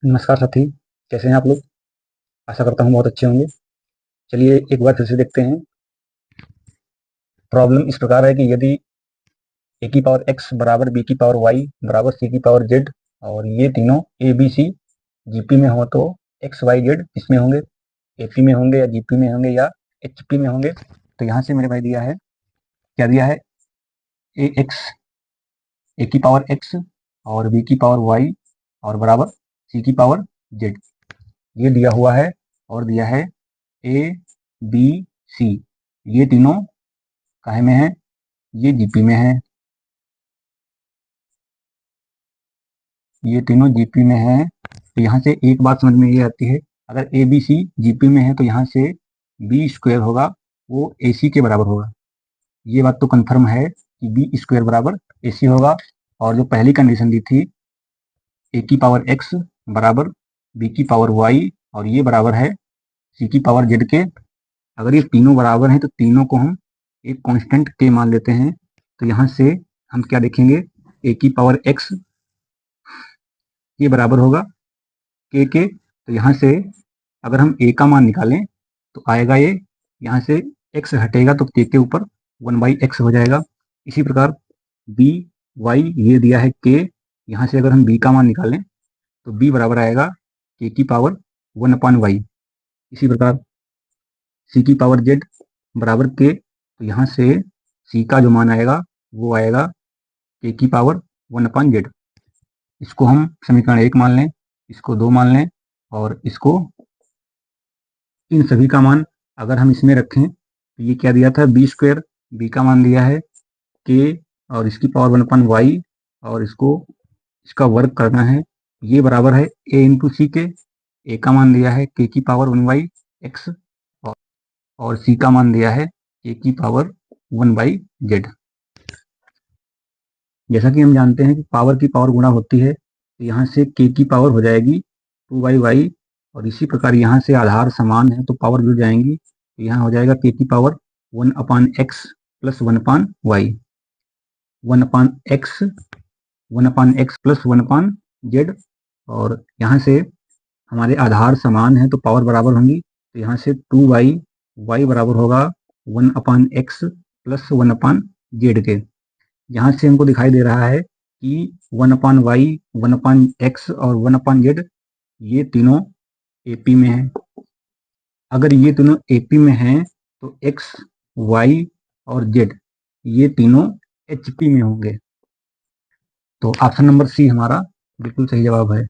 नमस्कार साथी, कैसे हैं आप लोग? आशा करता हूँ बहुत अच्छे होंगे। चलिए एक बार फिर से देखते हैं। प्रॉब्लम इस प्रकार है कि यदि ए की पावर एक्स बराबर बी की पावर वाई बराबर सी की पावर जेड और ये तीनों ए बी सी जीपी में हो तो एक्स वाई जेड इसमें होंगे, एपी में होंगे या जीपी में होंगे या एचपी में होंगे। तो यहाँ से मेरे भाई दिया है, क्या दिया है? ए एक्स, ए की पावर एक्स और बी की पावर वाई और बराबर सी की पावर जेड, ये दिया हुआ है। और दिया है ए बी सी, ये तीनों काहे में है? ये जीपी में है, ये तीनों जीपी में है। तो यहाँ से एक बात समझ में ये आती है, अगर ए बी सी जीपी में है तो यहाँ से बी स्क्वायर होगा वो ए सी के बराबर होगा। ये बात तो कंफर्म है कि बी स्क्वायर बराबर ए सी होगा। और जो पहली कंडीशन दी थी ए की पावर एक्स बराबर बी की पावर वाई और ये बराबर है सी की पावर जेड के, अगर ये तीनों बराबर हैं तो तीनों को हम एक कांस्टेंट के मान लेते हैं। तो यहाँ से हम क्या देखेंगे? ए की पावर एक्स ये बराबर होगा के। तो यहाँ से अगर हम ए का मान निकालें तो आएगा ये, यहाँ से एक्स हटेगा तो के ऊपर 1/x हो जाएगा। इसी प्रकार बी वाई ये दिया है के, यहाँ से अगर हम बी का मान निकालें तो बी बराबर आएगा के की पावर 1/y। इसी प्रकार सी की पावर जेड बराबर के, तो यहाँ से सी का जो मान आएगा वो आएगा के की पावर 1/z। इसको हम समीकरण 1 मान लें, इसको 2 मान लें और इसको, इन सभी का मान अगर हम इसमें रखें तो ये क्या दिया था? बी स्क्वायर, बी का मान दिया है के और इसकी पावर 1/y और इसको इसका वर्ग करना है। ये बराबर है ए इंटू सी के, ए का मान दिया है के की पावर 1/x और सी का मान दिया है के की पावर 1/z। जैसा कि हम जानते हैं कि पावर की पावर गुणा होती है, तो यहाँ से के की पावर हो जाएगी 2/y और इसी प्रकार यहाँ से आधार समान है तो पावर जुड़ जाएंगी, तो यहाँ हो जाएगा के की power 1/x plus 1/y, 1/x, 1/x plus 1/z। और यहाँ से हमारे आधार समान है तो पावर बराबर होंगी, तो यहाँ से 2/y बराबर होगा 1/x प्लस 1/z के। यहाँ से हमको दिखाई दे रहा है कि 1/y, 1/x और 1/z ये तीनों एपी में है। अगर ये तीनों एपी में हैं तो x, y और z ये तीनों एचपी में होंगे। तो ऑप्शन नंबर सी हमारा बिल्कुल सही जवाब है।